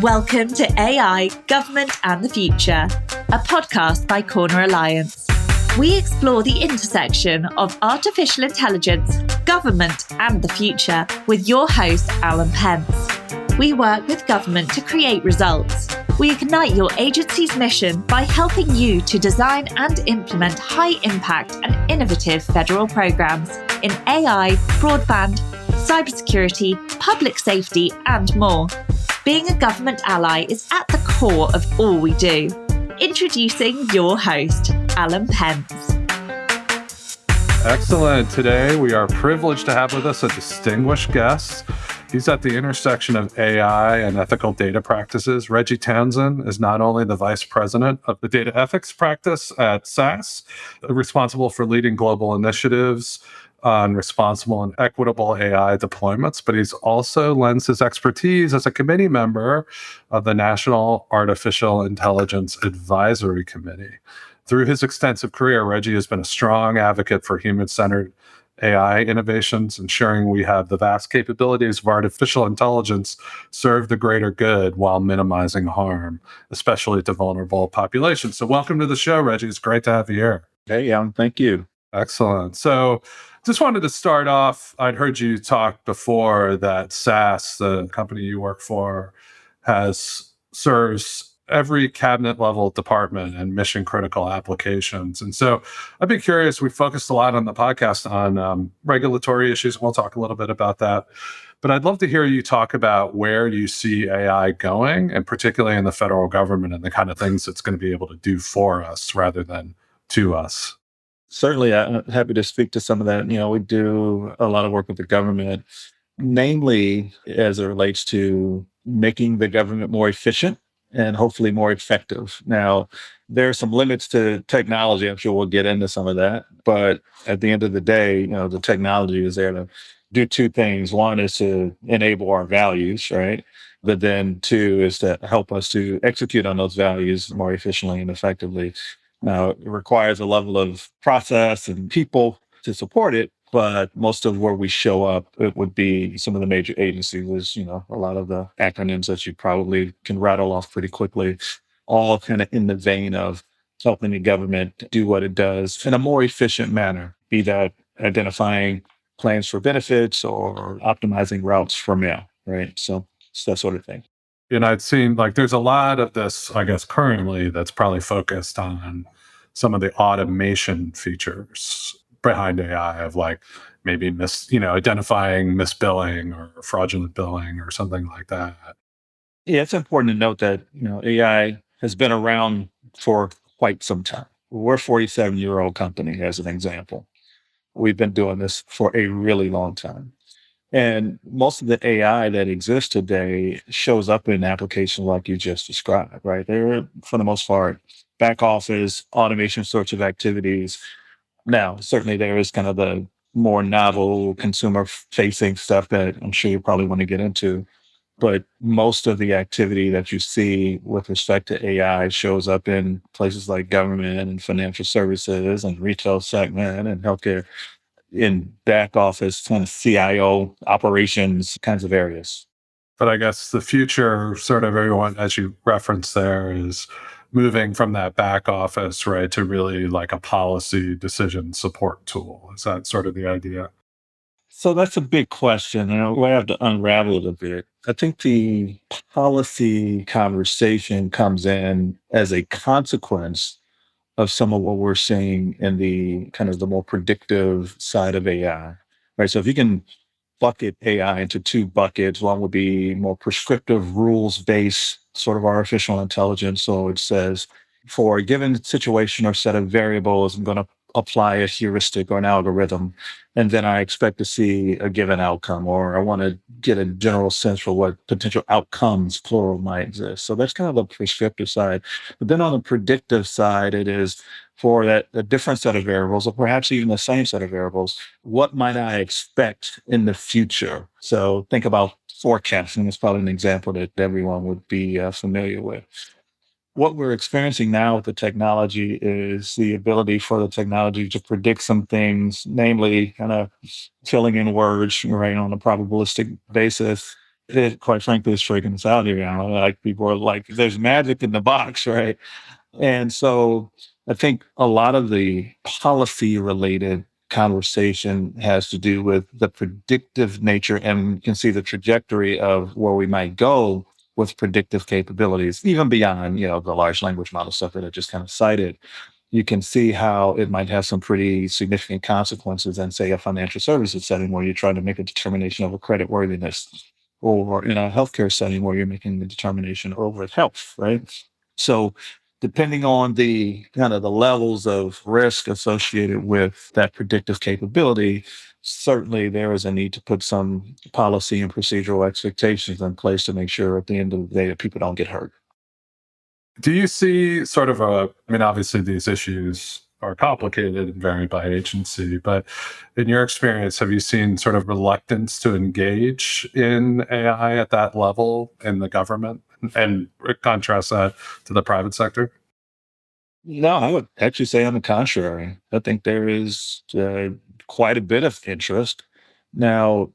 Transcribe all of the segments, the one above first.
Welcome to AI, Government and the Future, a podcast by Corner Alliance. We explore the intersection of artificial intelligence, government and the future with your host, Alan Pentz. We work with government to create results. We ignite your agency's mission by helping you to design and implement high-impact and innovative federal programs in AI, broadband, cybersecurity, public safety, and more. Being a government ally is at the core of all we do. Introducing your host, Alan Pentz. Excellent. Today, we are privileged to have with us a distinguished guest. He's at the intersection of AI and ethical data practices. Reggie Townsend is not only the vice president of the data ethics practice at SAS, responsible for leading global initiatives on responsible and equitable AI deployments, but he's also lends his expertise as a committee member of the National Artificial Intelligence Advisory Committee. Through his extensive career, Reggie has been a strong advocate for human-centered AI innovations, ensuring we have the vast capabilities of artificial intelligence serve the greater good while minimizing harm, especially to vulnerable populations. So welcome to the show, Reggie. It's great to have you here. Hey, Alan. Thank you. Excellent. So just wanted to start off, I'd heard you talk before that SAS, the company you work for, serves every cabinet level department and mission critical applications. And so I'd be curious, we focused a lot on the podcast on regulatory issues. We'll talk a little bit about that. But I'd love to hear you talk about where you see AI going, and particularly in the federal government and the kind of things it's going to be able to do for us rather than to us. Certainly, I'm happy to speak to some of that. We do a lot of work with the government, namely as it relates to making the government more efficient and hopefully more effective. Now, there are some limits to technology. I'm sure we'll get into some of that. But at the end of the day, the technology is there to do two things. One is to enable our values, right? But then two is to help us to execute on those values more efficiently and effectively. Now, it requires a level of process and people to support it, but most of where we show up, it would be some of the major agencies, a lot of the acronyms that you probably can rattle off pretty quickly, all kind of in the vein of helping the government do what it does in a more efficient manner, be that identifying plans for benefits or optimizing routes for mail, right? So it's that sort of thing. And I'd seen there's a lot of this, I guess, currently that's probably focused on some of the automation features behind AI of maybe identifying misbilling or fraudulent billing or something like that. Yeah, it's important to note that, AI has been around for quite some time. We're a 47-year-old company, as an example. We've been doing this for a really long time. And most of the AI that exists today shows up in applications like you just described, right? They're, for the most part, back office, automation sorts of activities. Now, certainly there is kind of the more novel consumer-facing stuff that I'm sure you probably want to get into. But most of the activity that you see with respect to AI shows up in places like government and financial services and retail segment and healthcare, in back office, kind of CIO operations kinds of areas. But I guess the future, sort of everyone, as you referenced there, is moving from that back office, right, to really like a policy decision support tool. Is that sort of the idea? So that's a big question. We have to unravel it a bit. I think the policy conversation comes in as a consequence of some of what we're seeing in the kind of the more predictive side of AI, right? So if you can bucket AI into two buckets, one would be more prescriptive rules-based sort of artificial intelligence. So it says, for a given situation or set of variables, I'm going to apply a heuristic or an algorithm, and then I expect to see a given outcome, or I want to get a general sense for what potential outcomes, plural, might exist. So that's kind of the prescriptive side. But then on the predictive side, it is for that a different set of variables, or perhaps even the same set of variables, what might I expect in the future? So think about forecasting. It's probably an example that everyone would be familiar with. What we're experiencing now with the technology is the ability for the technology to predict some things, namely kind of filling in words, right, on a probabilistic basis, It, quite frankly, is freaking us out here. Like people are like, there's magic in the box, right? And so I think a lot of the policy related conversation has to do with the predictive nature, and you can see the trajectory of where we might go with predictive capabilities, even beyond, the large language model stuff that I just kind of cited. You can see how it might have some pretty significant consequences in, say, a financial services setting where you're trying to make a determination over credit worthiness, or in a healthcare setting where you're making the determination over health, right? So depending on the kind of the levels of risk associated with that predictive capability, certainly there is a need to put some policy and procedural expectations in place to make sure at the end of the day that people don't get hurt. Do you see sort of obviously these issues are complicated and vary by agency, but in your experience, have you seen sort of reluctance to engage in AI at that level in the government, and contrast that to the private sector? No, I would actually say on the contrary. I think there is quite a bit of interest. Now,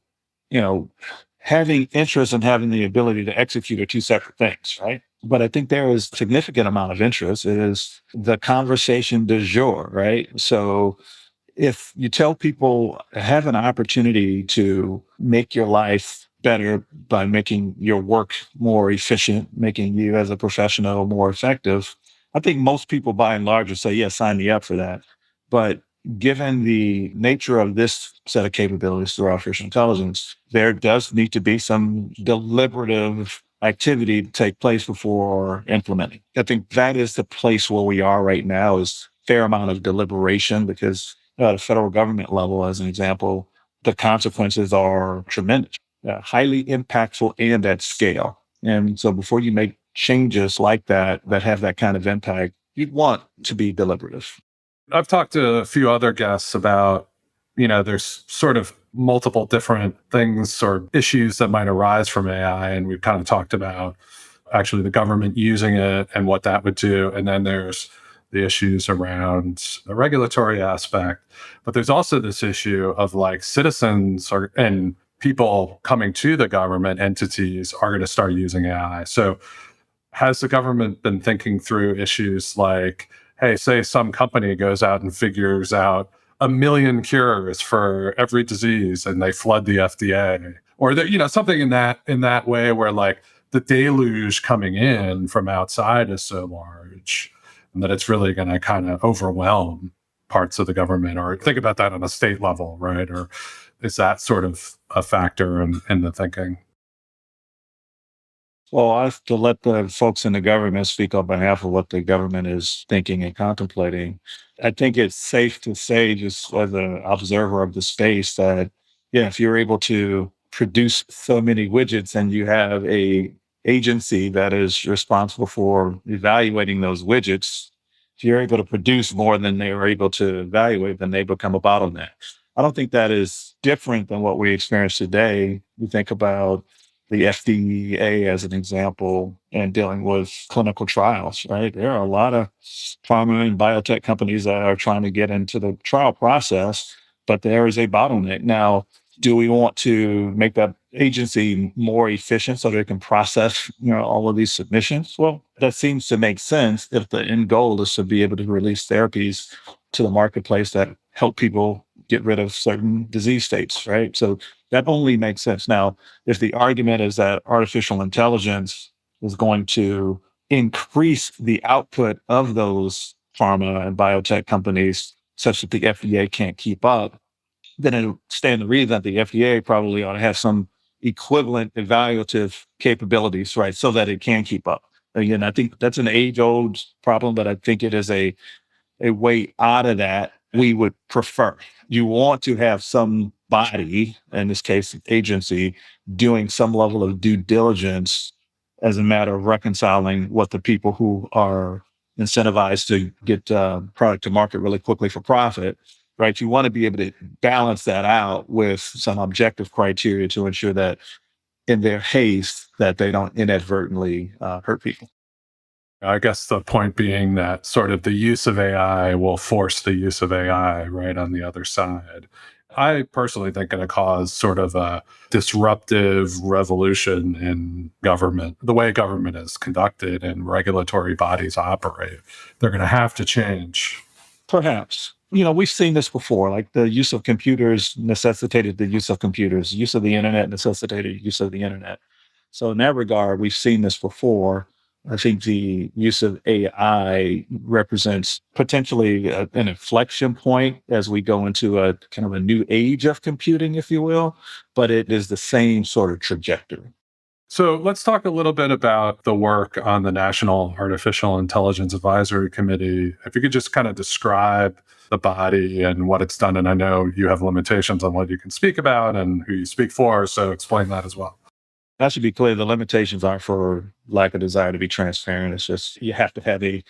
you know, having interest and having the ability to execute are two separate things, right? But I think there is significant amount of interest. It is the conversation du jour, right? So if you tell people have an opportunity to make your life better by making your work more efficient, making you as a professional more effective, I think most people by and large would say, yeah, sign me up for that. But given the nature of this set of capabilities through artificial intelligence, there does need to be some deliberative activity to take place before implementing. I think that is the place where we are right now, is fair amount of deliberation, because at a federal government level, as an example, the consequences are tremendous, highly impactful and at scale. And so before you make changes like that, that have that kind of impact, you'd want to be deliberative. I've talked to a few other guests about, there's sort of multiple different things or issues that might arise from AI. And we've kind of talked about actually the government using it and what that would do. And then there's the issues around the regulatory aspect. But there's also this issue of like citizens and people coming to the government entities are going to start using AI. So has the government been thinking through issues like, hey, say some company goes out and figures out 1 million cures for every disease and they flood the FDA, or that, something in that way where like the deluge coming in from outside is so large and that it's really going to kind of overwhelm parts of the government, or think about that on a state level, right? Or is that sort of a factor in the thinking? Well, I have to let the folks in the government speak on behalf of what the government is thinking and contemplating. I think it's safe to say, just as an observer of the space, that yeah, if you're able to produce so many widgets and you have a agency that is responsible for evaluating those widgets, if you're able to produce more than they are able to evaluate, then they become a bottleneck. I don't think that is different than what we experience today. You think about the FDA as an example, and dealing with clinical trials, right? There are a lot of pharma and biotech companies that are trying to get into the trial process, but there is a bottleneck. Now, do we want to make that agency more efficient so they can process, all of these submissions? Well, that seems to make sense if the end goal is to be able to release therapies to the marketplace that help people get rid of certain disease states, right? So that only makes sense. Now, if the argument is that artificial intelligence is going to increase the output of those pharma and biotech companies such that the FDA can't keep up, then it would stand to reason that the FDA probably ought to have some equivalent evaluative capabilities, right, so that it can keep up. Again, I think that's an age-old problem, but I think it is a way out of that we would prefer. You want to have some body, in this case, agency, doing some level of due diligence as a matter of reconciling what the people who are incentivized to get product to market really quickly for profit, right? You want to be able to balance that out with some objective criteria to ensure that in their haste that they don't inadvertently hurt people. I guess the point being that sort of the use of AI will force the use of AI right on the other side. I personally think going to cause sort of a disruptive revolution in government, the way government is conducted and regulatory bodies operate. They're going to have to change. Perhaps. We've seen this before, like the use of computers necessitated the use of computers, use of the internet necessitated use of the internet. So in that regard, we've seen this before. I think the use of AI represents potentially an inflection point as we go into a kind of a new age of computing, if you will, but it is the same sort of trajectory. So let's talk a little bit about the work on the National Artificial Intelligence Advisory Committee. If you could just kind of describe the body and what it's done. And I know you have limitations on what you can speak about and who you speak for, so explain that as well. That should be clear. The limitations aren't for lack of desire to be transparent. It's just you have to have a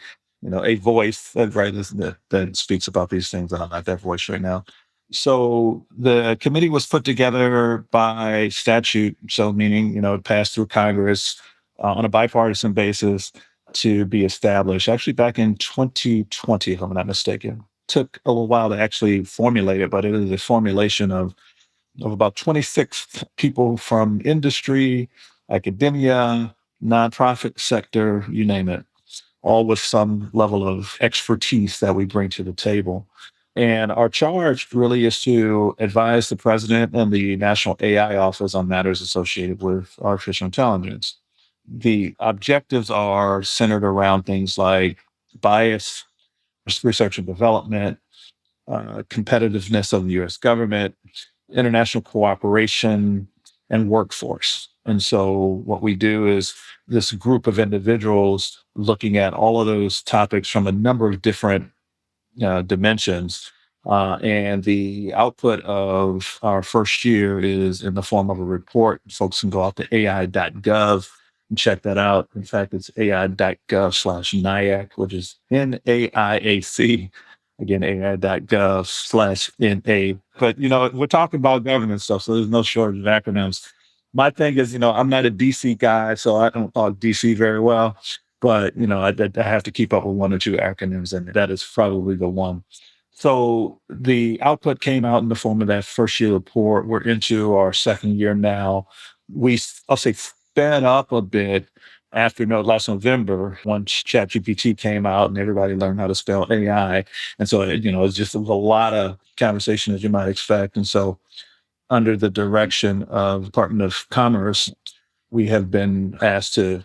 voice that speaks about these things. And I'm not that voice right now. So the committee was put together by statute, so meaning it passed through Congress on a bipartisan basis to be established. Actually, back in 2020, if I'm not mistaken, took a little while to actually formulate it, but it is a formulation of about 26 people from industry, academia, nonprofit sector, you name it, all with some level of expertise that we bring to the table. And our charge really is to advise the president and the National AI Office on matters associated with artificial intelligence. The objectives are centered around things like bias, research and development, competitiveness of the US government, international cooperation, and workforce. And so what we do is this group of individuals looking at all of those topics from a number of different dimensions. And the output of our first year is in the form of a report. Folks can go out to ai.gov and check that out. In fact, it's ai.gov/NIAC, which is NAIAC. Again, ai.gov/NA. But, we're talking about government stuff, so there's no shortage of acronyms. My thing is, I'm not a DC guy, so I don't talk DC very well. But, I have to keep up with one or two acronyms, and that is probably the one. So the output came out in the form of that first year report. We're into our second year now. I'll say, sped up a bit after last November, once ChatGPT came out and everybody learned how to spell AI. And so, it was a lot of conversation, as you might expect. And so under the direction of Department of Commerce, we have been asked to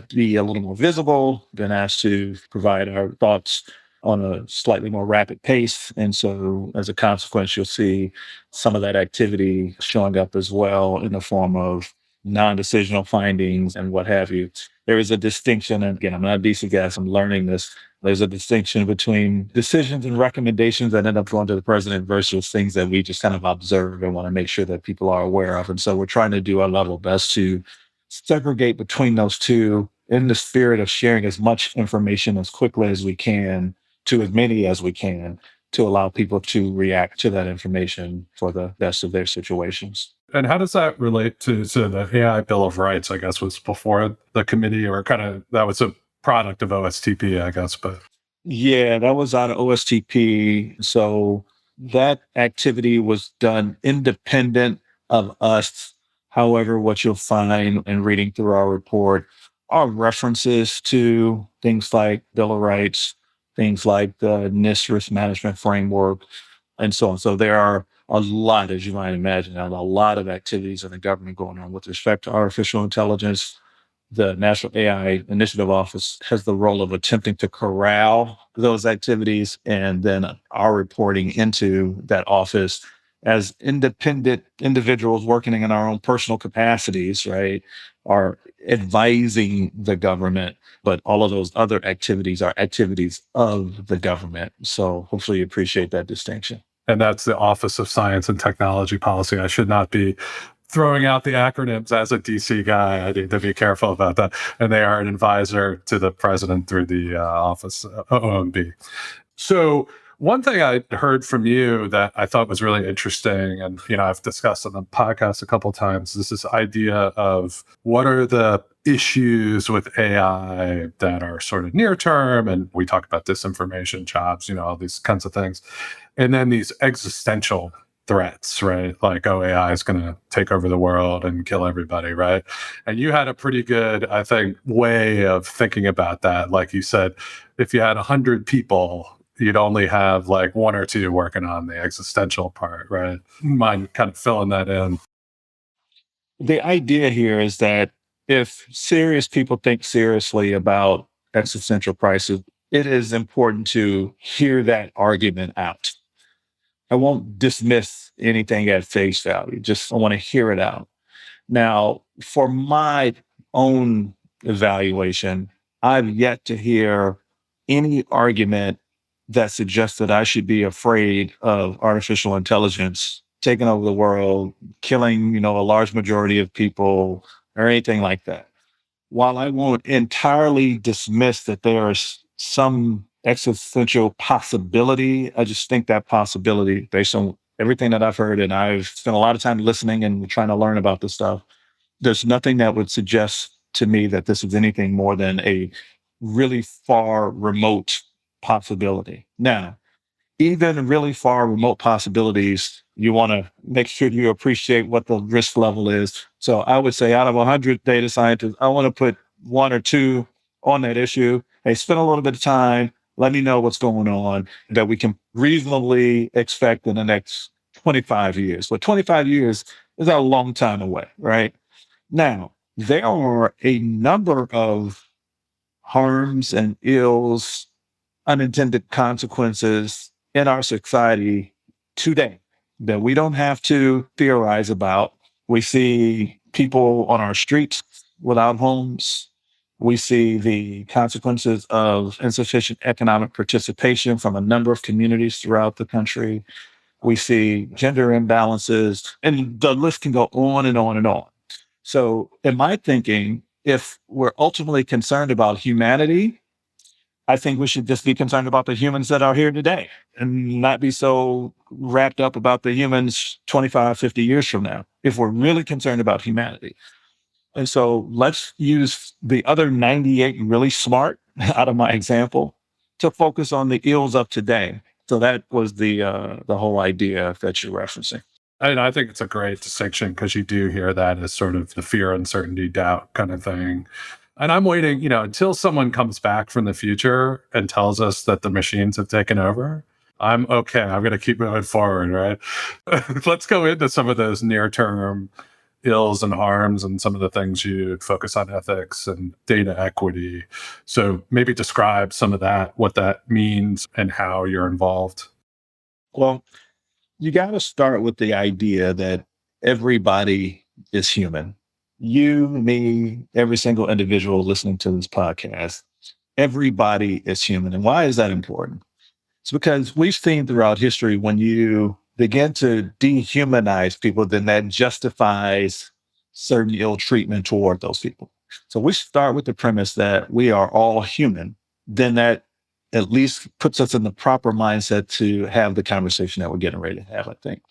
be a little more visible, been asked to provide our thoughts on a slightly more rapid pace. And so as a consequence, you'll see some of that activity showing up as well in the form of non-decisional findings and what have you. There is a distinction, and again, I'm not a DC guy, so I'm learning this. There's a distinction between decisions and recommendations that end up going to the president versus things that we just kind of observe and want to make sure that people are aware of. And so we're trying to do our level best to segregate between those two in the spirit of sharing as much information as quickly as we can to as many as we can to allow people to react to that information for the best of their situations. And how does that relate to the AI Bill of Rights, I guess, was before the committee, or kind of that was a product of OSTP, I guess, but. Yeah, that was out of OSTP. So that activity was done independent of us. However, what you'll find in reading through our report are references to things like Bill of Rights, things like the NIST risk management framework, and so on. So there are a lot, as you might imagine, a lot of activities in the government going on with respect to artificial intelligence. The National AI Initiative Office has the role of attempting to corral those activities, and then our reporting into that office as independent individuals working in our own personal capacities, right, are advising the government. But all of those other activities are activities of the government. So hopefully you appreciate that distinction. And that's the Office of Science and Technology Policy. I should not be throwing out the acronyms as a DC guy. I need to be careful about that. And they are an advisor to the president through the office, OMB. So one thing I heard from you that I thought was really interesting, and I've discussed on the podcast a couple of times, is this idea of what are the issues with AI that are sort of near term, and we talk about disinformation, jobs, all these kinds of things, and then these existential threats, right? Like, oh, AI is going to take over the world and kill everybody, right? And you had a pretty good, I think, way of thinking about that. Like you said, if you had 100 people, you'd only have like one or two working on the existential part, right? Mind kind of filling that in. The idea here is that if serious people think seriously about existential crisis, it is important to hear that argument out. I won't dismiss anything at face value. Just I want to hear it out. Now, for my own evaluation, I've yet to hear any argument that suggests that I should be afraid of artificial intelligence taking over the world, killing, a large majority of people or anything like that. While I won't entirely dismiss that there is some existential possibility, I just think that possibility, based on everything that I've heard, and I've spent a lot of time listening and trying to learn about this stuff, there's nothing that would suggest to me that this is anything more than a really far remote possibility. Now, even really far remote possibilities, you want to make sure you appreciate what the risk level is. So I would say out of 100 data scientists, I want to put one or two on that issue. Hey, spend a little bit of time. Let me know what's going on that we can reasonably expect in the next 25 years. But 25 years is a long time away, right? Now, there are a number of harms and ills, unintended consequences in our society today that we don't have to theorize about. We see people on our streets without homes. We see the consequences of insufficient economic participation from a number of communities throughout the country. We see gender imbalances, and the list can go on and on and on. So in my thinking, if we're ultimately concerned about humanity, I think we should just be concerned about the humans that are here today and not be so wrapped up about the humans 25, 50 years from now, if we're really concerned about humanity. And so let's use the other 98 really smart out of my example to focus on the ills of today. So that was the whole idea that you're referencing. And I think it's a great distinction because you do hear that as sort of the fear, uncertainty, doubt kind of thing. And I'm waiting, until someone comes back from the future and tells us that the machines have taken over. I'm okay. I'm going to keep moving forward, right? Let's go into some of those near-term ills and harms and some of the things you focus on, ethics and data equity. So maybe describe some of that, what that means and how you're involved. Well, you got to start with the idea that everybody is human. You, me, every single individual listening to this podcast, everybody is human. And why is that important? It's because we've seen throughout history when you begin to dehumanize people, then that justifies certain ill treatment toward those people. So we start with the premise that we are all human, then that at least puts us in the proper mindset to have the conversation that we're getting ready to have, I think.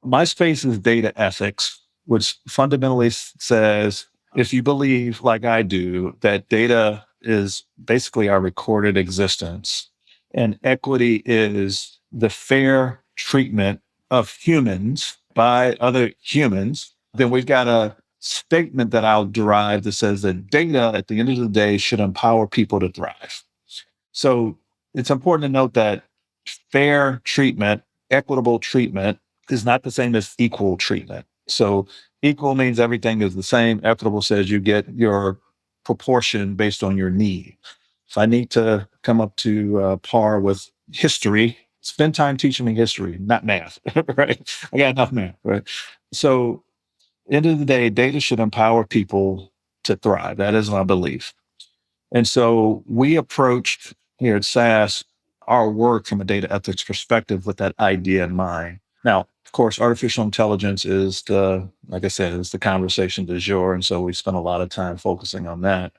My space is data ethics, which fundamentally says, if you believe, like I do, that data is basically our recorded existence and equity is the fair treatment of humans by other humans, then we've got a statement that I'll derive that says that data at the end of the day should empower people to thrive. So it's important to note that fair treatment, equitable treatment is not the same as equal treatment. So equal means everything is the same. Equitable says you get your proportion based on your need. If I need to come up to par with history, spend time teaching me history, not math, right? I got enough math, right? So end of the day, data should empower people to thrive. That is my belief. And so we approached here at SAS our work from a data ethics perspective with that idea in mind. Now, of course, artificial intelligence is like I said, is the conversation du jour. And so we spent a lot of time focusing on that.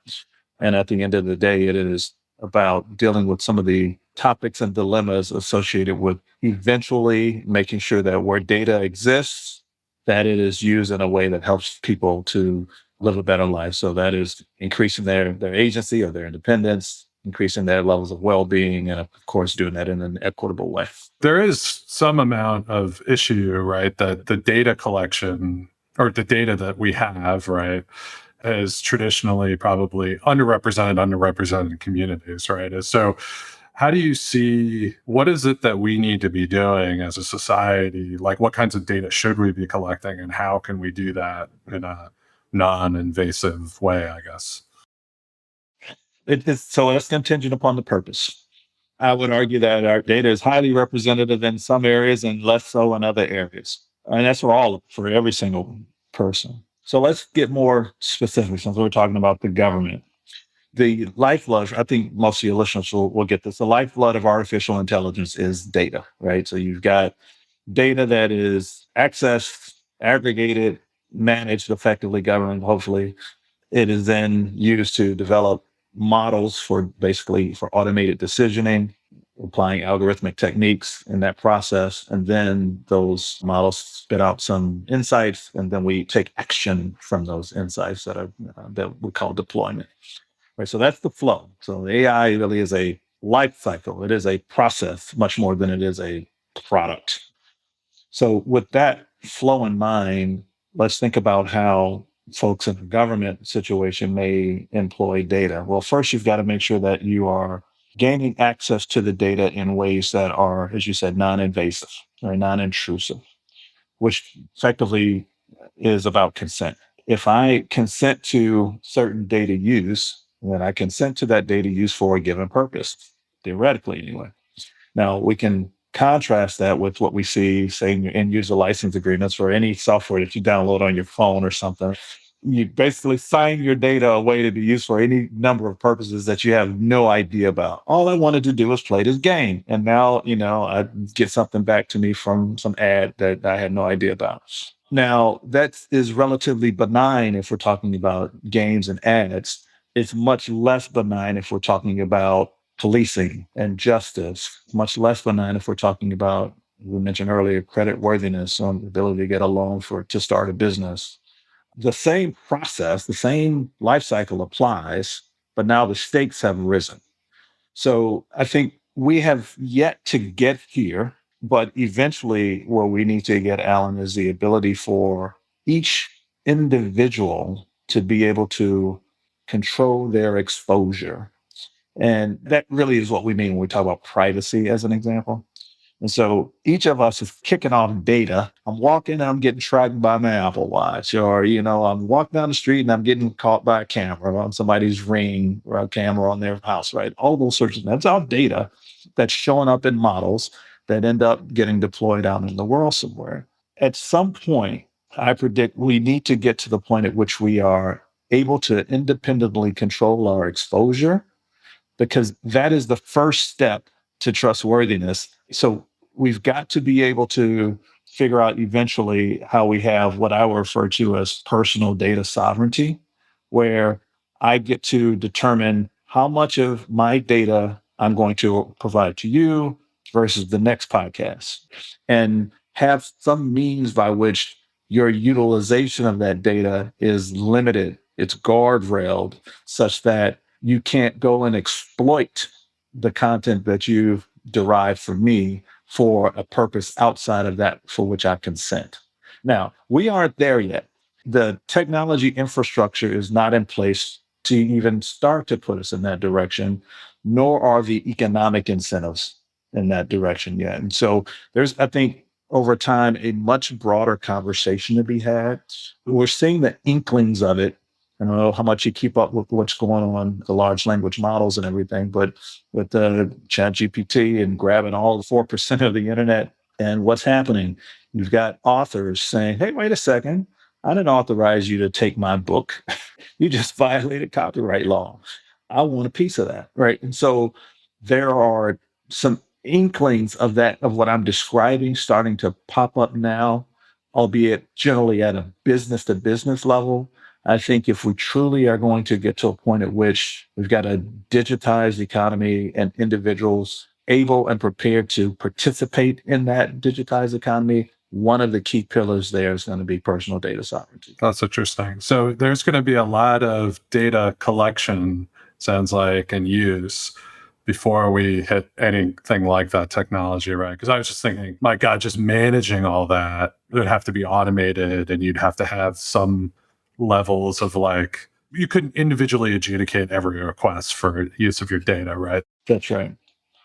And at the end of the day, it is about dealing with some of the topics and dilemmas associated with eventually making sure that where data exists, that it is used in a way that helps people to live a better life. So that is increasing their agency or their independence, increasing their levels of well-being, and of course, doing that in an equitable way. There is some amount of issue, right? That the data collection or the data that we have, right, is traditionally probably underrepresented communities, right? And so how do you see, what is it that we need to be doing as a society? Like, what kinds of data should we be collecting, and how can we do that in a non-invasive way, I guess? So it's contingent upon the purpose. I would argue that our data is highly representative in some areas and less so in other areas. And that's for every single person. So let's get more specific since we're talking about the government. The lifeblood, I think most of your listeners will get this. The lifeblood of artificial intelligence is data, right? So you've got data that is accessed, aggregated, managed, effectively governed, hopefully. It is then used to develop models for automated decisioning, applying algorithmic techniques in that process. And then those models spit out some insights, and then we take action from those insights that we call deployment. Right. So that's the flow. So the AI really is a life cycle. It is a process much more than it is a product. So with that flow in mind, let's think about how folks in the government situation may employ data. Well, first, you've got to make sure that you are gaining access to the data in ways that are, as you said, non-invasive or non-intrusive, which effectively is about consent. If I consent to certain data use, then I consent to that data use for a given purpose, theoretically anyway. Now, we can contrast that with what we see, say, in your end user license agreements for any software that you download on your phone or something. You basically sign your data away to be used for any number of purposes that you have no idea about. All I wanted to do was play this game. And now, I get something back to me from some ad that I had no idea about. Now, that is relatively benign if we're talking about games and ads. It's much less benign if we're talking about policing and justice, much less benign if we're talking about, we mentioned earlier, credit worthiness, on the ability to get a loan to start a business. The same process, the same life cycle applies, but now the stakes have risen. So I think we have yet to get here, but eventually where we need to get, Alan, is the ability for each individual to be able to control their exposure. And that really is what we mean when we talk about privacy, as an example. And so each of us is kicking off data. I'm walking and I'm getting tracked by my Apple Watch, or, I'm walking down the street and I'm getting caught by a camera on somebody's Ring or a camera on their house, right? All those sorts of things. That's all data that's showing up in models that end up getting deployed out in the world somewhere. At some point, I predict we need to get to the point at which we are able to independently control our exposure, because that is the first step to trustworthiness. So we've got to be able to figure out eventually how we have what I will refer to as personal data sovereignty, where I get to determine how much of my data I'm going to provide to you versus the next podcast, and have some means by which your utilization of that data is limited. It's guardrailed such that you can't go and exploit the content that you've derived from me for a purpose outside of that for which I consent. Now, we aren't there yet. The technology infrastructure is not in place to even start to put us in that direction, nor are the economic incentives in that direction yet. And so there's, I think, over time, a much broader conversation to be had. We're seeing the inklings of it. I don't know how much you keep up with what's going on, the large language models and everything, but with the ChatGPT and grabbing all the 4% of the internet and what's happening, you've got authors saying, hey, wait a second, I didn't authorize you to take my book. You just violated copyright law. I want a piece of that, right? And so there are some inklings of that, of what I'm describing, starting to pop up now, albeit generally at a business to business level. I think if we truly are going to get to a point at which we've got a digitized economy and individuals able and prepared to participate in that digitized economy, one of the key pillars there is going to be personal data sovereignty. That's interesting. So there's going to be a lot of data collection sounds like, and use before we hit anything like that technology, right? Because I was just thinking, my God, just managing all that, it would have to be automated, and you'd have to have some levels of like, you couldn't individually adjudicate every request for use of your data, right? That's right.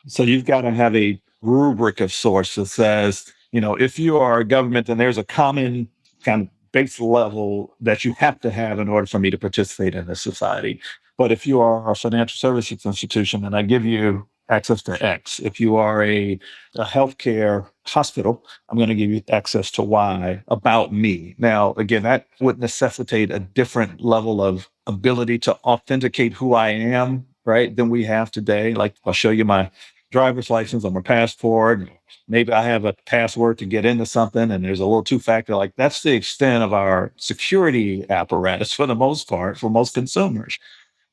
So you've got to have a rubric of sorts that says, if you are a government, then there's a common kind of base level that you have to have in order for me to participate in this society. But if you are a financial services institution, then I give you access to X. If you are a healthcare hospital, I'm going to give you access to Y about me. Now, again, that would necessitate a different level of ability to authenticate who I am, right, than we have today. Like, I'll show you my driver's license or my passport. Maybe I have a password to get into something, and there's a little two-factor. Like, that's the extent of our security apparatus for the most part, for most consumers.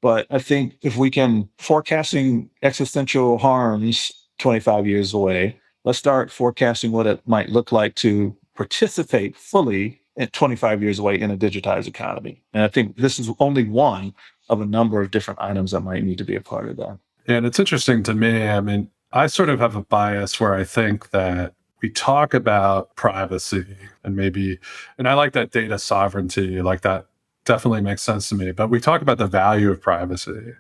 But I think if we can forecasting existential harms 25 years away, let's start forecasting what it might look like to participate fully at 25 years away in a digitized economy. And I think this is only one of a number of different items that might need to be a part of that. And it's interesting to me. I mean, I sort of have a bias where I think that we talk about privacy and I like that data sovereignty, like that definitely makes sense to me. But we talk about the value of privacy.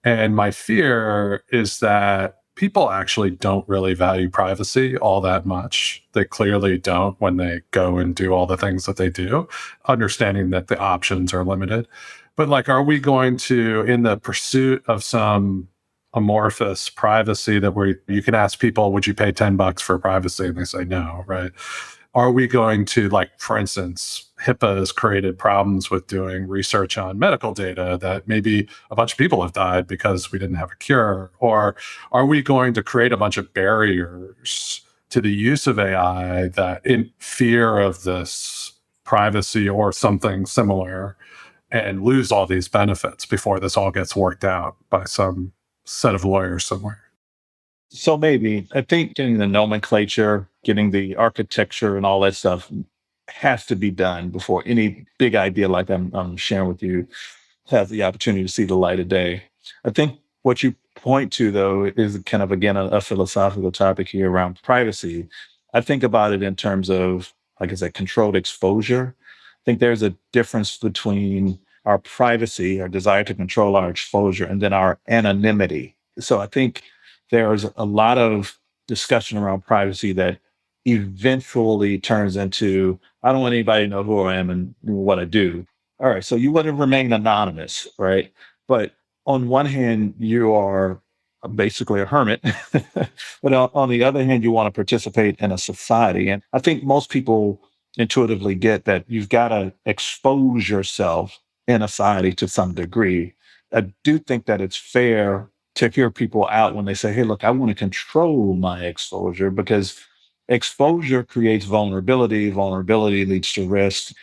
And my fear is that people actually don't really value privacy all that much. They clearly don't when they go and do all the things that they do, understanding that the options are limited. But like, are we going to, in the pursuit of some amorphous privacy that you can ask people, would you pay $10 for privacy? And they say no, right? Are we going to, like, for instance, HIPAA has created problems with doing research on medical data that maybe a bunch of people have died because we didn't have a cure? Or are we going to create a bunch of barriers to the use of AI that, in fear of this privacy or something similar, and lose all these benefits before this all gets worked out by some set of lawyers somewhere? So maybe, I think getting the nomenclature, getting the architecture and all that stuff has to be done before any big idea like I'm sharing with you has the opportunity to see the light of day. I think what you point to, though, is kind of, again, a philosophical topic here around privacy. I think about it in terms of, like I said, controlled exposure. I think there's a difference between our privacy, our desire to control our exposure, and then our anonymity. So I think there's a lot of discussion around privacy that eventually turns into, I don't want anybody to know who I am and what I do. All right, so you want to remain anonymous, right? But on one hand, you are basically a hermit. But on the other hand, you want to participate in a society. And I think most people intuitively get that you've got to expose yourself in a society to some degree. I do think that it's fair to hear people out when they say, hey, look, I want to control my exposure, because exposure creates vulnerability. Vulnerability leads to risk.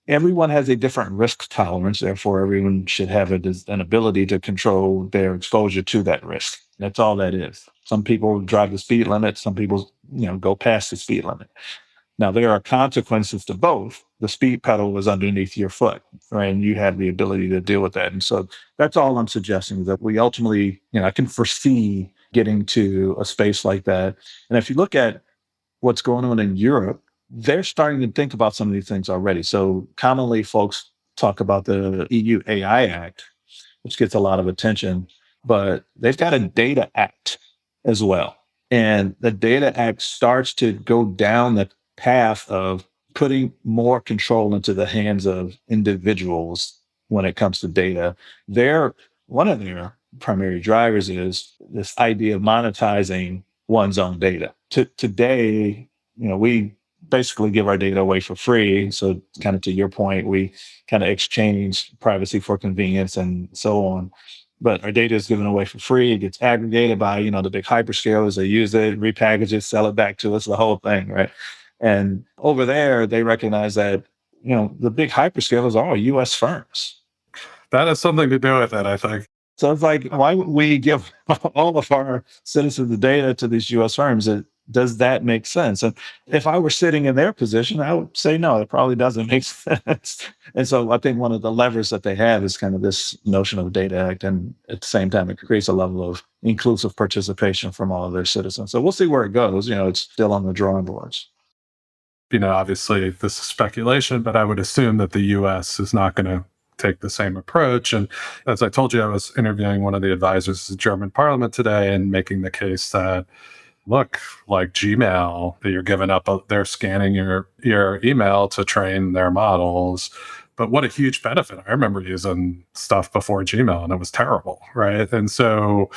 Everyone has a different risk tolerance. Therefore, everyone should have an ability to control their exposure to that risk. That's all that is. Some people drive the speed limit. Some people, go past the speed limit. Now, there are consequences to both. The speed pedal is underneath your foot, right? And you have the ability to deal with that. And so that's all I'm suggesting, is that we ultimately, I can foresee getting to a space like that. And if you look at what's going on in Europe, they're starting to think about some of these things already. So commonly folks talk about the EU AI Act, which gets a lot of attention, but they've got a data act as well. And the data act starts to go down the path of putting more control into the hands of individuals when it comes to data. One of their primary drivers is this idea of monetizing one's own data. Today, we basically give our data away for free. So kind of to your point, we kind of exchange privacy for convenience and so on. But our data is given away for free. It gets aggregated by, the big hyperscalers. They use it, repackage it, sell it back to us, the whole thing, right? And over there, they recognize that, the big hyperscalers are all US firms. That has something to do with it, I think. So it's like, why would we give all of our citizens the data to these US firms? Does that make sense? And if I were sitting in their position, I would say, no, it probably doesn't make sense. And so I think one of the levers that they have is kind of this notion of Data Act. And at the same time, it creates a level of inclusive participation from all of their citizens. So we'll see where it goes. It's still on the drawing boards. Obviously this is speculation, but I would assume that the US is not going to take the same approach. And as I told you, I was interviewing one of the advisors of the German parliament today and making the case that, look, like Gmail, that you're giving up, they're scanning your email to train their models. But what a huge benefit. I remember using stuff before Gmail and it was terrible, right? And so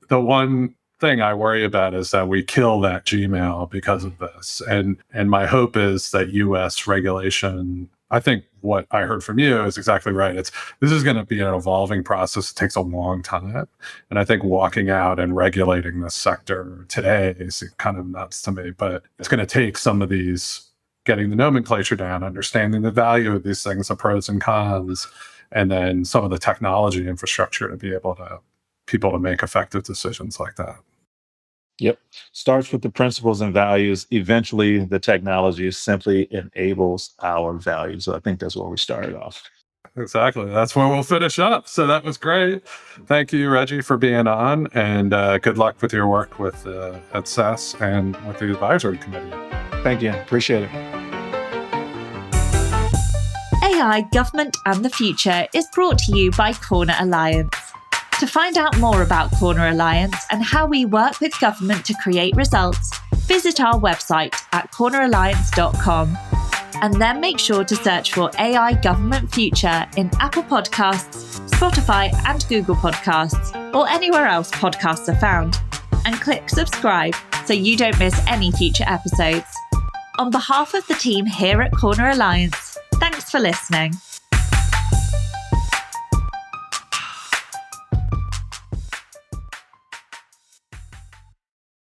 the one thing I worry about is that we kill that Gmail because of this. And my hope is that US regulation, I think what I heard from you is exactly right. This is going to be an evolving process. It takes a long time. And I think walking out and regulating this sector today is kind of nuts to me, but it's going to take some of these, getting the nomenclature down, understanding the value of these things, the pros and cons, and then some of the technology infrastructure to be able to people to make effective decisions like that. Yep. Starts with the principles and values. Eventually, the technology simply enables our values. So I think that's where we started off. Exactly. That's where we'll finish up. So that was great. Thank you, Reggie, for being on, and good luck with your work with at SES and with the advisory committee. Thank you. Appreciate it. AI, Government and the Future is brought to you by Corner Alliance. To find out more about Corner Alliance and how we work with government to create results, visit our website at corneralliance.com. And then make sure to search for AI Government Future in Apple Podcasts, Spotify and Google Podcasts, or anywhere else podcasts are found. And click subscribe so you don't miss any future episodes. On behalf of the team here at Corner Alliance, thanks for listening.